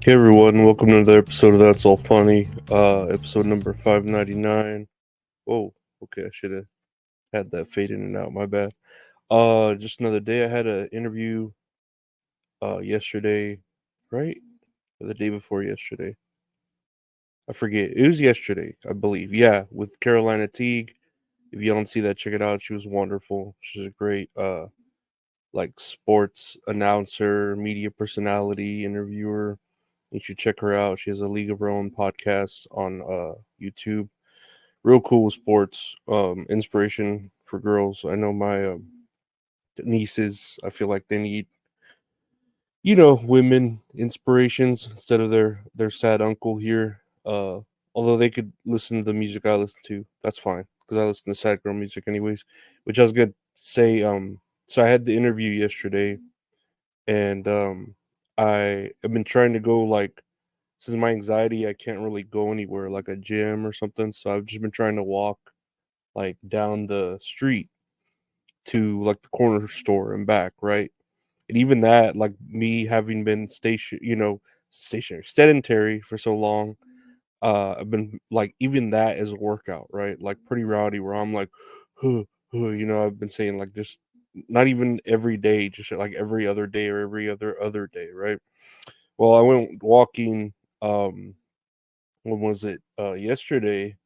Hey everyone, welcome to another episode of That's All Funny. Episode number 599. Whoa, okay, I should have had that fade in and out, my bad. Just another day. I had an interview yesterday, right? Or the day before yesterday. I forget. It was yesterday, I believe. Yeah, with Carolina Teague. If you don't see that, check it out. She was wonderful. She's a great like sports announcer, media personality, interviewer. You should check her out. She has a League of Her Own podcast on YouTube. Real cool with sports. Inspiration for girls. I know my nieces. I feel like they need, women inspirations instead of their sad uncle here. Although they could listen to the music I listen to, that's fine because I listen to sad girl music anyways. Which I was gonna say. So I had the interview yesterday, and I have been trying to go like since my anxiety, I can't really go anywhere like a gym or something. So I've just been trying to walk like down the street to like the corner store and back, right? And even that, like me having been stationary, sedentary for so long, I've been like even that is a workout, right? Like pretty rowdy where I'm like, I've been saying like just not even every day, just like every other day or every other day, right? Well, I went walking. When was it? Yesterday.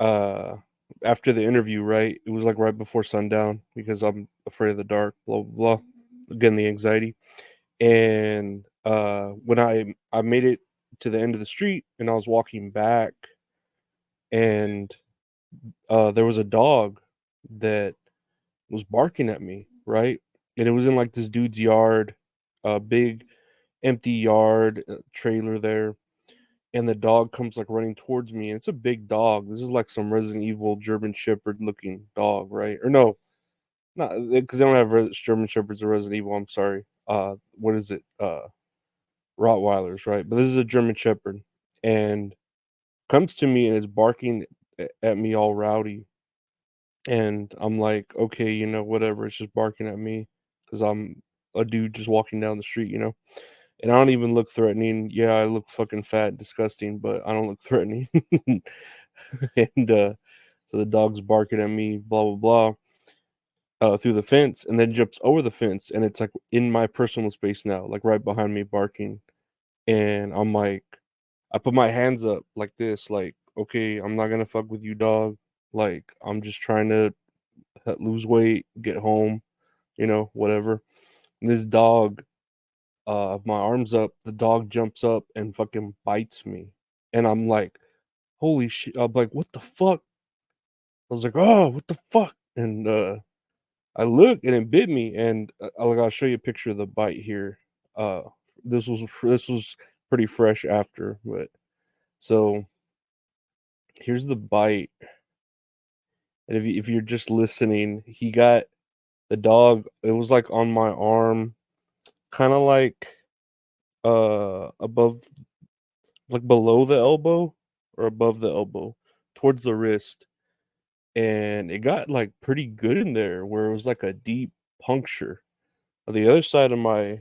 Uh, After the interview, right? It was like right before sundown because I'm afraid of the dark. Blah blah blah. Again, the anxiety. And when I made it to the end of the street and I was walking back, and there was a dog that was barking at me, right? And it was in like this dude's yard, a big empty yard trailer there, and the dog comes like running towards me, and it's a big dog. This is like some Resident Evil German Shepherd looking dog, right? Or no, not because they don't have German Shepherds or Resident Evil. I'm sorry. What is it? Rottweilers, right? But this is a German Shepherd, and comes to me and is barking at me all rowdy, and I'm like, okay, whatever. It's just barking at me because I'm a dude just walking down the street, And I don't even look threatening. Yeah, I look fucking fat and disgusting, but I don't look threatening. And so the dog's barking at me, blah blah blah, through the fence, and then jumps over the fence, and it's like in my personal space now, like right behind me, barking. And I'm like, I put my hands up like this, like, okay, I'm not gonna fuck with you, dog. Like, I'm just trying to lose weight, get home, whatever. And this dog, my arms up, the dog jumps up and fucking bites me. And I'm like, holy shit. I'm like, what the fuck? I was like, oh, what the fuck? And I look and it bit me. And I'll show you a picture of the bite here. Uh, this was pretty fresh after, but so here's the bite. And if you're just listening, he got the dog. It was like on my arm, kind of like above, like below the elbow or above the elbow, towards the wrist, and it got like pretty good in there where it was like a deep puncture. On the other side of my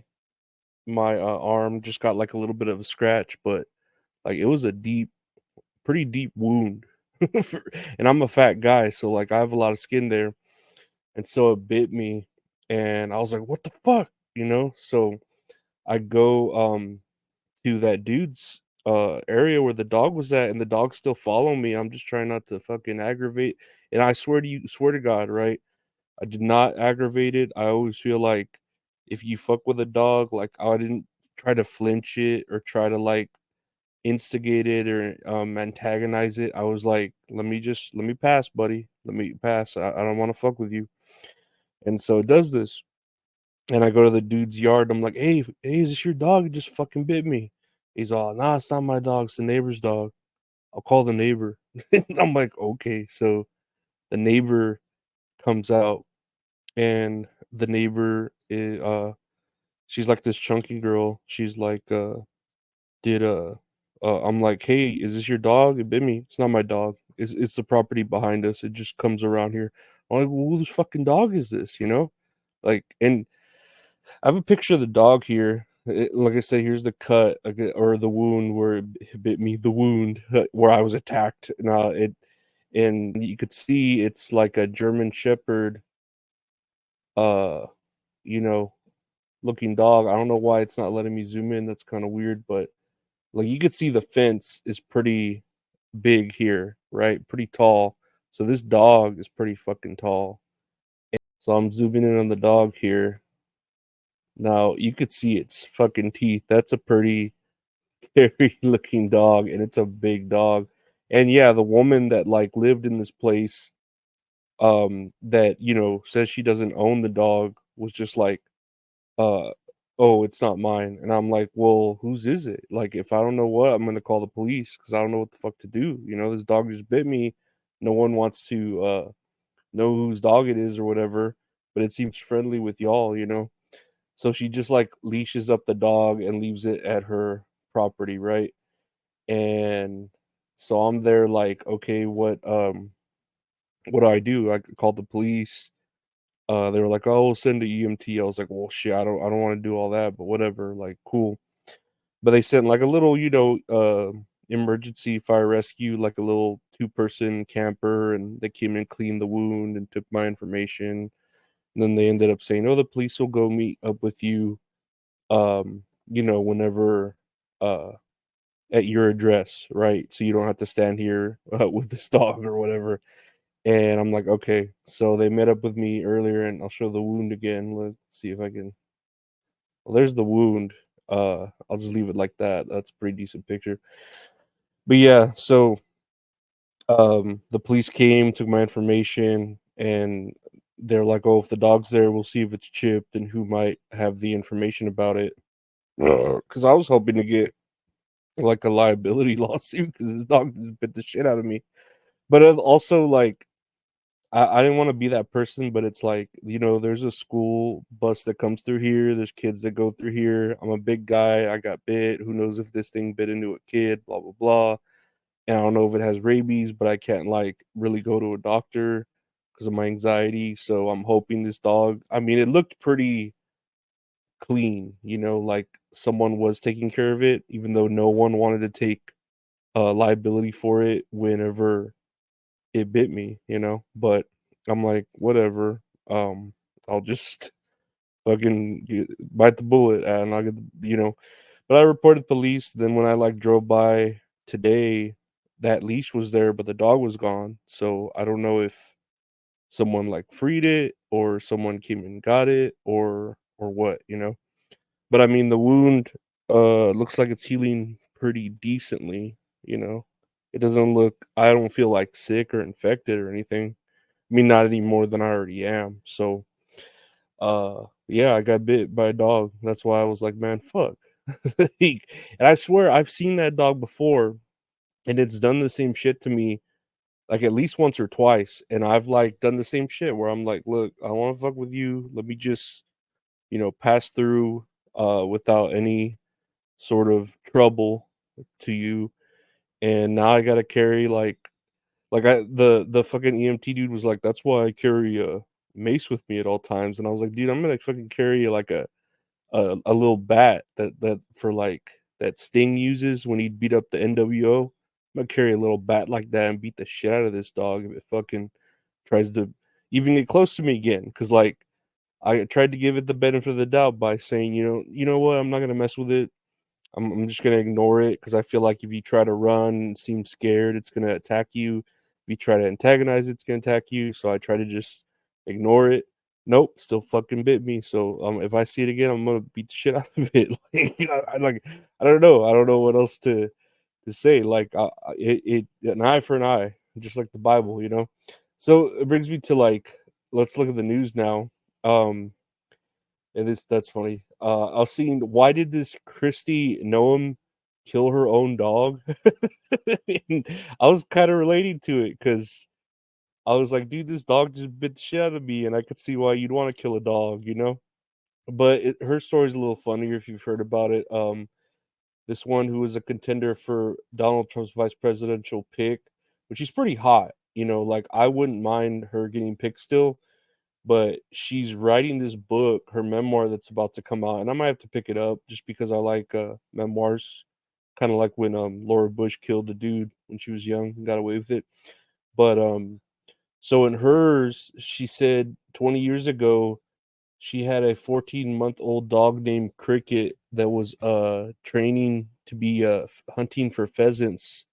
arm just got like a little bit of a scratch, but like it was a pretty deep wound. And I'm a fat guy, so like I have a lot of skin there, and so it bit me, and I was like, "What the fuck?" So I go to that dude's area where the dog was at, and the dog still following me. I'm just trying not to fucking aggravate. And I swear to God, right? I did not aggravate it. I always feel like if you fuck with a dog, like I didn't try to flinch it or try to like instigate it or antagonize it. I was like, let me pass, buddy. Let me pass. I don't want to fuck with you. And so it does this. And I go to the dude's yard. I'm like, hey, is this your dog? It just fucking bit me. He's all, nah, it's not my dog. It's the neighbor's dog. I'll call the neighbor. And I'm like, okay. So the neighbor comes out, and the neighbor is, she's like this chunky girl. She's like, did, I'm like, hey, is this your dog? It bit me. It's not my dog. It's the property behind us. It just comes around here. I'm like, well, whose fucking dog is this? Like, and I have a picture of the dog here. Like I said, here's the cut, or the wound where it bit me. The wound where I was attacked. Now and you could see it's like a German Shepherd, uh, you know, looking dog. I don't know why it's not letting me zoom in. That's kind of weird, but like you could see the fence is pretty big here, right? Pretty tall. So this dog is pretty fucking tall. So I'm zooming in on the dog here. Now you could see its fucking teeth. That's a pretty scary looking dog, and it's a big dog. And yeah, the woman that like lived in this place, that says she doesn't own the dog, was just like, uh, "Oh, it's not mine." And I'm like, "Well, whose is it? Like, if I don't know what, I'm gonna call the police because I don't know what the fuck to do. This dog just bit me. No one wants to know whose dog it is or whatever, but it seems friendly with y'all." So she just like leashes up the dog and leaves it at her property, right? And so I'm there like, okay, what do I do? I called the police. They were like, "Oh, we'll send the EMT." I was like, "Well, shit, I don't want to do all that, but whatever, like, cool." But they sent like a little, emergency fire rescue, like a little two-person camper, and they came and cleaned the wound and took my information. And then they ended up saying, "Oh, the police will go meet up with you, whenever, uh, at your address, right? So you don't have to stand here with this dog or whatever." And I'm like, "Okay." So they met up with me earlier, and I'll show the wound again. Let's see if I can. Well, there's the wound. I'll just leave it like that. That's a pretty decent picture. But yeah, so the police came, took my information, and they're like, "Oh, if the dog's there, we'll see if it's chipped and who might have the information about it." Because I was hoping to get like a liability lawsuit because this dog just bit the shit out of me. But also like I didn't want to be that person, but it's like, there's a school bus that comes through here. There's kids that go through here. I'm a big guy. I got bit. Who knows if this thing bit into a kid, blah, blah, blah. And I don't know if it has rabies, but I can't like really go to a doctor because of my anxiety. So I'm hoping this dog, I mean, it looked pretty clean, like someone was taking care of it, even though no one wanted to take liability for it whenever it bit me. But I'm like, whatever. Um, I'll just bite the bullet and I'll get. But I reported police. Then when I like drove by today, that leash was there, but the dog was gone. So I don't know if someone like freed it or someone came and got it or what. But I mean the wound looks like it's healing pretty decently, you know. It doesn't look I don't feel like sick or infected or anything. I mean not any more than I already am. So yeah, I got bit by a dog. That's why I was like, man, fuck. And I swear I've seen that dog before and it's done the same shit to me like at least once or twice. And I've like done the same shit where I'm like, look, I want to fuck with you. Let me just, pass through without any sort of trouble to you. And now I gotta carry like I the fucking EMT dude was like, "That's why I carry a mace with me at all times." And I was like, "Dude, I'm gonna fucking carry like a little bat that for like that Sting uses when he beat up the NWO. I'm gonna carry a little bat like that and beat the shit out of this dog if it fucking tries to even get close to me again." Because like I tried to give it the benefit of the doubt by saying, you know what, I'm not gonna mess with it. I'm just gonna ignore it because I feel like if you try to run and seem scared, it's gonna attack you. If you try to antagonize it, it's gonna attack you. So I try to just ignore it. Nope, still fucking bit me. So if I see it again, I'm gonna beat the shit out of it. I don't know. I don't know what else to say. Like an eye for an eye, just like the Bible. So it brings me to like let's look at the news now. Um, and that's funny. I was seeing why did this Kristi Noem kill her own dog? And I was kind of relating to it because I was like, dude, this dog just bit the shit out of me, and I could see why you'd want to kill a dog. But her story's a little funnier if you've heard about it. This one who was a contender for Donald Trump's vice presidential pick, which is pretty hot. Like I wouldn't mind her getting picked still, but she's writing this book, her memoir that's about to come out, and I might have to pick it up just because I like memoirs. Kind of like when Laura Bush killed a dude when she was young and got away with it. But so in hers, she said 20 years ago she had a 14-month-old dog named Cricket that was training to be hunting for pheasants,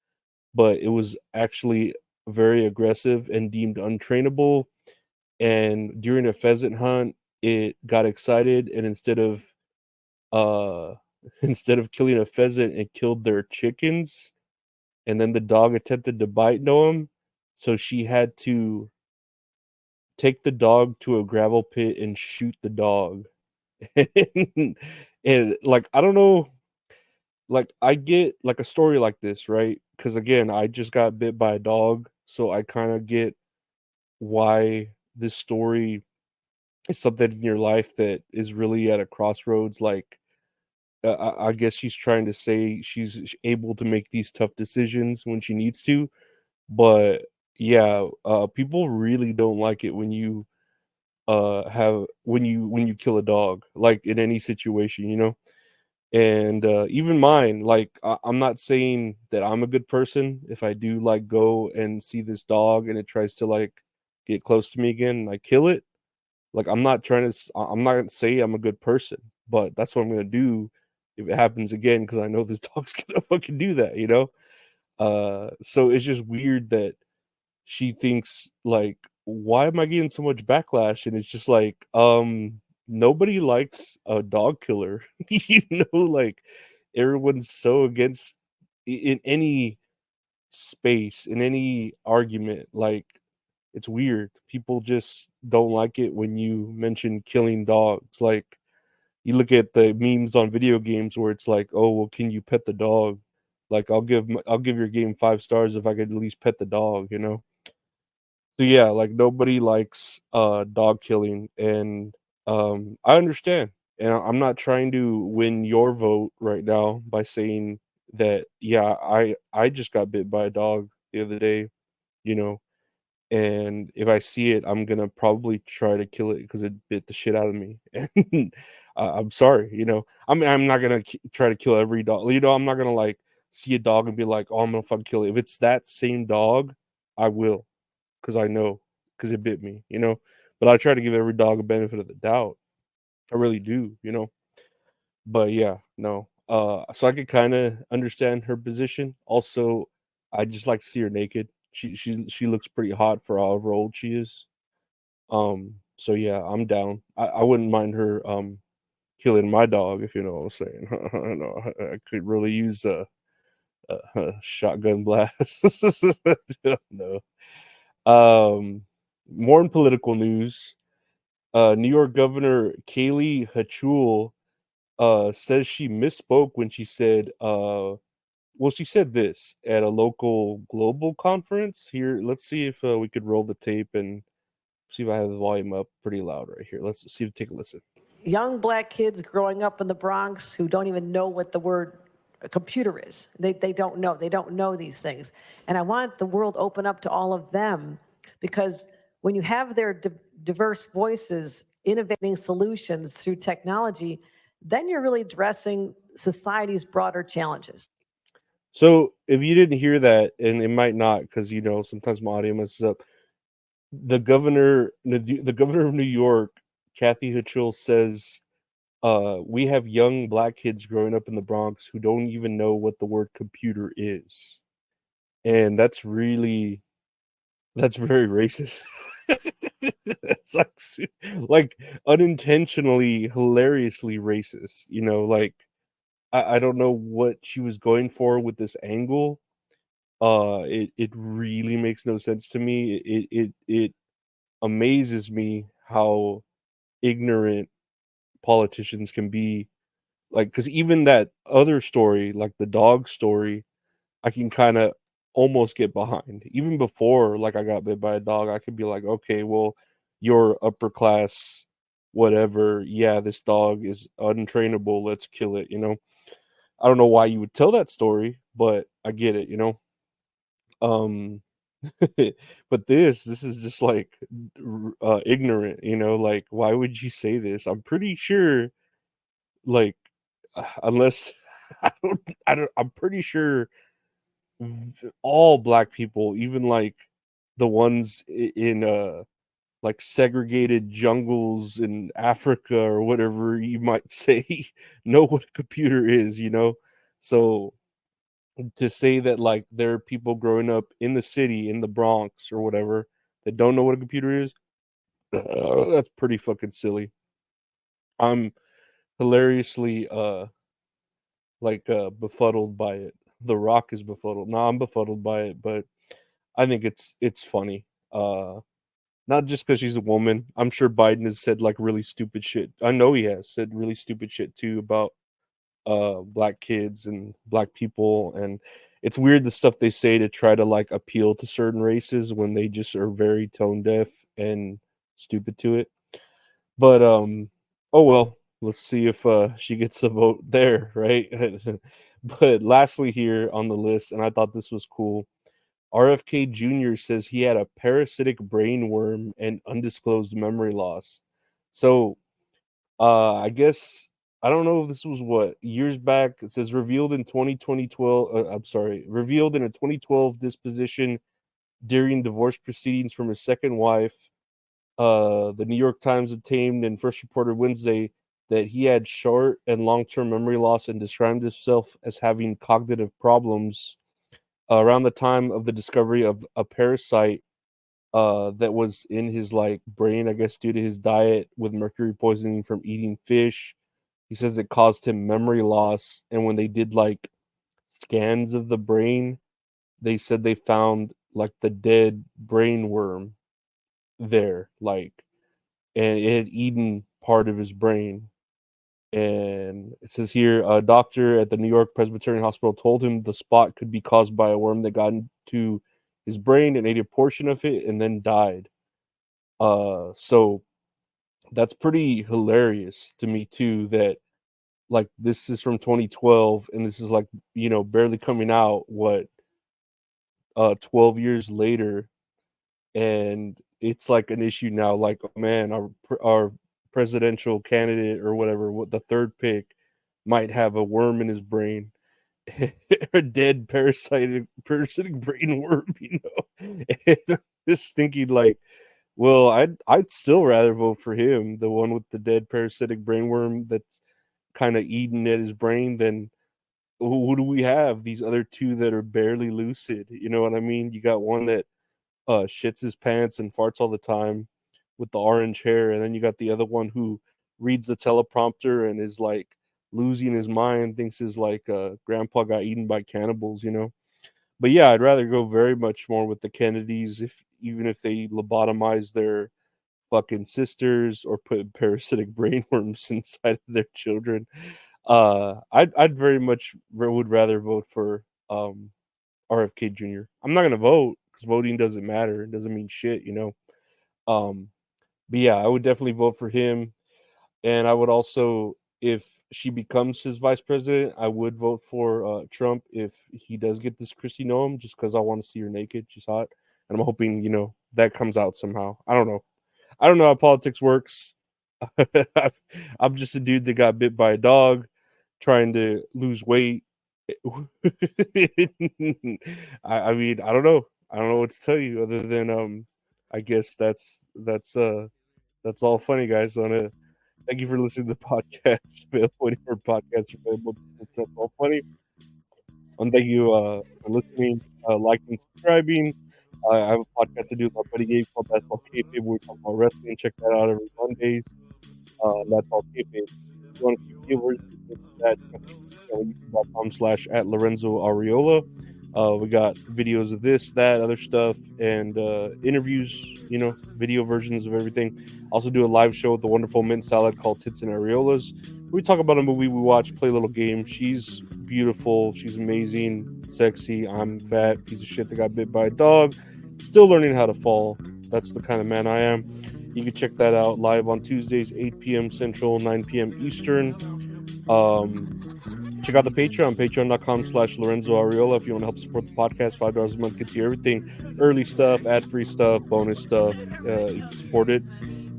but it was actually very aggressive and deemed untrainable. And during a pheasant hunt, it got excited, and uh instead of killing a pheasant, it killed their chickens. And then the dog attempted to bite Noam, so she had to take the dog to a gravel pit and shoot the dog. and, and like I don't know, like I get like a story like this, right? Because again, I just got bit by a dog, so I kind of get why this story is something in your life that is really at a crossroads. Like I guess she's trying to say she's able to make these tough decisions when she needs to, but yeah, people really don't like it when you have when you kill a dog, like in any situation, you know. And even mine, like I'm not saying that I'm a good person if I do like go and see this dog and it tries to like get close to me again and I kill it. Like I'm not trying to I'm not gonna say I'm a good person, but that's what I'm gonna do if it happens again because I know this dog's gonna fucking do that, you know. So it's just weird that she thinks like, why am I getting so much backlash? And it's just like, nobody likes a dog killer. You know, like everyone's so against in any space, in any argument, like it's weird. People just don't like it when you mention killing dogs. Like you look at the memes on video games where it's like, oh well, can you pet the dog? Like I'll give your game 5 stars if I could at least pet the dog, you know. So yeah, like nobody likes dog killing, and I understand. And I'm not trying to win your vote right now by saying that yeah, I just got bit by a dog the other day, you know, and if I see it, I'm gonna probably try to kill it because it bit the shit out of me. And I'm sorry, you know. I mean, I'm not gonna try to kill every dog. You know, I'm not gonna like see a dog and be like, "Oh, I'm gonna fucking kill it." If it's that same dog, I will, because I know, because it bit me, you know. But I try to give every dog a benefit of the doubt. I really do, you know. But yeah, no. So I could kind of understand her position. Also, I just like to see her naked. She looks pretty hot for however old she is. So yeah, I'm down. I wouldn't mind her killing my dog if you know what I'm saying. I know I could really use a shotgun blast. No. Um, More in political news. New York Governor Kaylee Hochul says she misspoke when she said well, she said this at a local global conference. Here, let's see if we could roll the tape and see if I have the volume up pretty loud right here. Let's see if take a listen. Young black kids growing up in the Bronx who don't even know what the word computer is. They don't know. They don't know these things. And I want the world open up to all of them, because when you have their diverse voices innovating solutions through technology, then you're really addressing society's broader challenges. So if you didn't hear that, and it might not, because you know sometimes my audio messes up. The governor of New York, Kathy Hochul, says we have young black kids growing up in the Bronx who don't even know what the word computer is. And that's very racist. It's like like unintentionally, hilariously racist, you know, like I don't know what she was going for with this angle. It really makes no sense to me. It amazes me how ignorant politicians can be. Like, because even that other story, like the dog story, I can kind of almost get behind. Even before, like, I got bit by a dog, I could be like, okay, well, you're upper class, whatever. Yeah, this dog is untrainable. Let's kill it. You know, I don't know why you would tell that story, but I get it. You know, um, But this is just like ignorant, you know, like why would you say this? I'm pretty sure like unless I'm pretty sure all black people, even like the ones in like segregated jungles in Africa or whatever you might say, know what a computer is, you know? So to say that like there are people growing up in the city, in the Bronx or whatever, that don't know what a computer is, that's pretty fucking silly. I'm hilariously like befuddled by it. The Rock is befuddled. No, I'm befuddled by it, but I think it's funny. Not just because she's a woman. I'm sure Biden has said like really stupid shit. I know he has said really stupid shit too about black kids and black people, and it's weird the stuff they say to try to like appeal to certain races when they just are very tone deaf and stupid to it. But oh well, let's see if she gets the vote there, right? But lastly here on the list, and I thought this was cool, RFK Jr. says he had a parasitic brain worm and undisclosed memory loss. So, I guess I don't know if this was what years back. It says revealed in 2012. I'm sorry, revealed in a 2012 disposition during divorce proceedings from his second wife. The New York Times obtained and first reported Wednesday that he had short and long-term memory loss and described himself as having cognitive problems around the time of the discovery of a parasite that was in his like brain, I guess, due to his diet with mercury poisoning from eating fish. He says it caused him memory loss, and when they did like scans of the brain, they said they found like the dead brain worm there, like, and it had eaten part of his brain. And it says here, a doctor at the New York Presbyterian Hospital told him the spot could be caused by a worm that got into his brain and ate a portion of it and then died. So that's pretty hilarious to me too. That like this is from 2012 and this is like barely coming out. What 12 years later, and it's like an issue now. Like, oh man, our presidential candidate or whatever, what the third pick might have a worm in his brain, a dead parasitic brain worm, you know. And I'm just thinking like, well, I'd still rather vote for him, the one with the dead parasitic brain worm that's kind of eating at his brain, than who do we have? These other two that are barely lucid. You know what I mean? You got one that shits his pants and farts all the time with the orange hair, and then you got the other one who reads the teleprompter and is like losing his mind, thinks his like grandpa got eaten by cannibals, you know. But yeah, I'd rather go very much more with the Kennedys, if even if they lobotomize their fucking sisters or put parasitic brainworms inside of their children. I'd very much would rather vote for RFK Jr. I'm not gonna vote because voting doesn't matter. It doesn't mean shit, you know. Um, but yeah, I would definitely vote for him, and I would also, if she becomes his vice president, I would vote for Trump if he does get this Kristi Noem, just because I want to see her naked. She's hot, and I'm hoping that comes out somehow. I don't know. I don't know how politics works. I'm just a dude that got bit by a dog trying to lose weight. I mean, I don't know. I don't know what to tell you other than I guess that's all funny, guys. I wanna thank you for listening to the podcast. Available anywhere podcasts are available. That's all funny. And thank you for listening, liking, subscribing. I have a podcast to do with my buddy Gabe called Basketball Kayfabe, where we talk about wrestling. Check that out every Mondays. That's all kayfabe. If you want to see video versions of that, check out youtube.com/ at Lorenzo Ariola. We got videos of this, that, other stuff, and interviews, video versions of everything. Also do a live show with the wonderful mint salad called Tits and Areolas. We talk about a movie we watch, play a little game. She's beautiful. She's amazing, sexy. I'm fat, piece of shit that got bit by a dog. Still learning how to fall. That's the kind of man I am. You can check that out live on Tuesdays, 8 p.m. Central, 9 p.m. Eastern. Um, Check out the Patreon, patreon.com/Lorenzo Ariola, if you want to help support the podcast. $5 a month gets you everything, early stuff, ad-free stuff, bonus stuff. You can support it.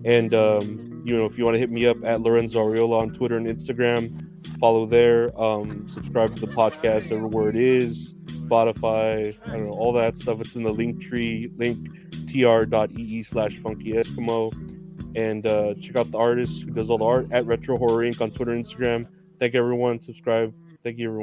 And, if you want to hit me up at Lorenzo Ariola on Twitter and Instagram, follow there. Subscribe to the podcast everywhere it is, Spotify, I don't know, all that stuff. It's in the link tree, link tr.ee/funkyeskimo. And check out the artist who does all the art at Retro Horror Inc. on Twitter and Instagram. Thank everyone. Subscribe. Thank you, everyone.